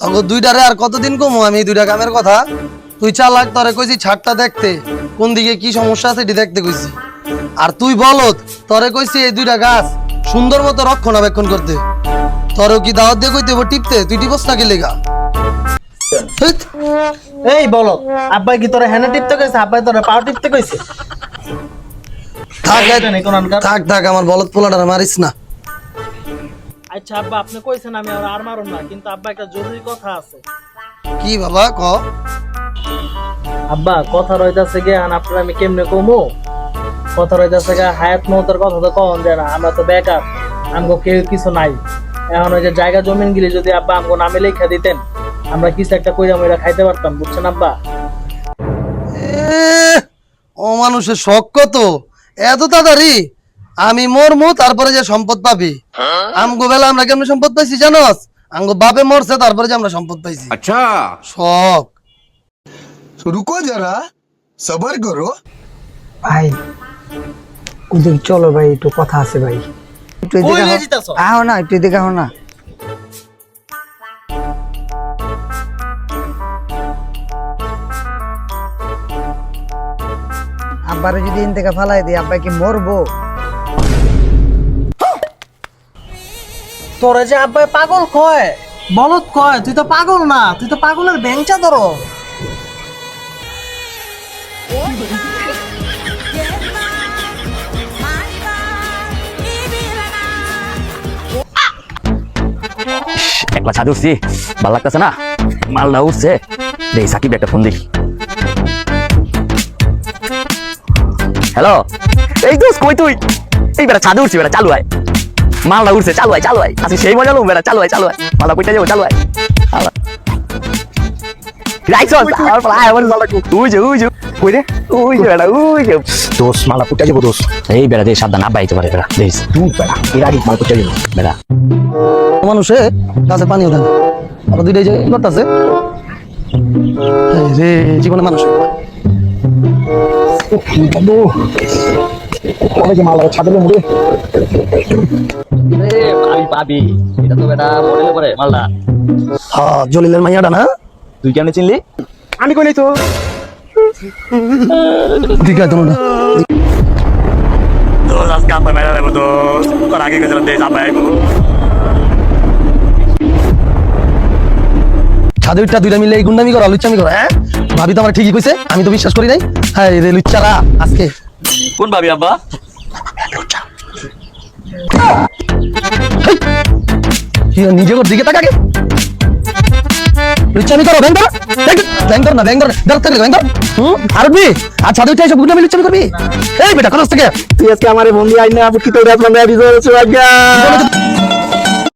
তখন দুইটারে আর কতদিন কমো আমি দুইটা কামের কথা। তুই চালাক, তোরে কইছি ছাদটা দেখতে, কোন দিকে কি সমস্যা আছে এটি দেখতে কইছি। আর তুই বলত, তোরে কইছি এই দুইটা গাছ সুন্দর মতো রক্ষণাবেক্ষণ করতে। তোরও কি দাওয়াত দিয়ে কইতে হইব টিপতে? তুই টিপস না কি লেগা? এই বলো, আব্বাই কি তোরা হ্যান্ড টিপতে কইছে? আব্বাই তোরা পাও টিপতে কইছে? থাক থাক, আমার বলত পোলাটারে মারিস না। আচ্ছা আব্বা, আপনি কইছেন আমি আর মারুম না, কিন্তু আব্বা একটা জরুরি কথা আছে। কি বাবা ক? আব্বা কথা রইতাছে গে, আর আপনার আমি কেমনে কমু? কথা রইতাছে গে, হায়াত মৌতের কথা তো কখন যায় না, আমরা তো বেকার, আমগো কেউ কিছু নাই। এখন ওই যে জায়গা জমিন গিলি যদি আব্বা আমগো নামে লেখা দিতেন, আমরা কিছু একটা কইরা মইরা খাইতে পারতাম, বুঝছেন আব্বা? ও মানুষের শখ কত এত তাড়াতাড়ি? আমি মরমু তারপরে যে সম্পদ পাবি। আমগো বেলা আমরা কেমন সম্পদ পাইছি জানোস? আমগো বাপে মরছে তারপরে যে আমরা সম্পদ পাইছি। अच्छा শখ। रुको जरा सबर करो। ভাই ওদিকে চলো ভাই, একটু কথা আছে ভাই। একটু কই এদিকে নিয়ে যেতাছো? আহো না, একটু এদিকে আহো না। আব্বারে যদি এখান থেকে ফালাই দিই, আব্বা কি মরবো? তোরে যে আব্বাই পাগল কয়, বলত কয়, তুই তো পাগল না, তুই তো পাগলের ব্যাংচা ধরো। একলা ছাদে উঠছি, ভালো লাগতেছে না, মালটা উঠছে। দেখি সাকিব একটা ফোন দেখি। হ্যালো, এই দোষ কই তুই? এই বেটা ছাদে উঠছি, বেটা চালু হয়, মালটা উঠছে, চালু হয় চালু হয়। আজকে সেই মজা লোক, বেটা চালু হয় চালু হয়, মালটা কইটা যাবো, চালু হয়। এই বেড়া দিয়ে সাবধান, আব্বা আইতে পারে বেড়া, দেখিস তুই বেড়া, এর আগে মাল করতে যাবো বেড়া। মানুষে গাছে পানিও দেন, আরো দুইটাই যে করতেছে রে জীবনে মানুষ। পাবি এটা তো বেটা মডেলে করে মালটা। হ্যাঁ জলিলের মাইয়াটা না? তুই কেমনে চিনলি? আমি কই নাই তো। ঠিক আছে তোমরা আজকে আব্বা মেরা দেবো তো, তোর আগে গেছিলাম দেশ আব্বা আইবো। ছাদে উঠটা দুইটা মিলে এই গুন্ডামি করো, লুচ্চামি করো। হ্যাঁ ভাবি তো আমার ঠিকই কইছে, আমি তো বিশ্বাস করি নাই। হ্যাঁ রে লুচ্চারা আজকে কোন ভাবি আব্বা? নিজে ওর দিকে তাকাকে লুচ্চামি করো। ব্যাংক ধর না, ব্যাংক ধর, ধর থেকে ব্যাংক ধর। আরবি আর ছাদে উঠে এসব গুন্ডামি লুচ্চামি করবি? এই বেটা কোন থেকে তুই আজকে আমার বন্ধু আইনা, আপনি কি তোর আপনার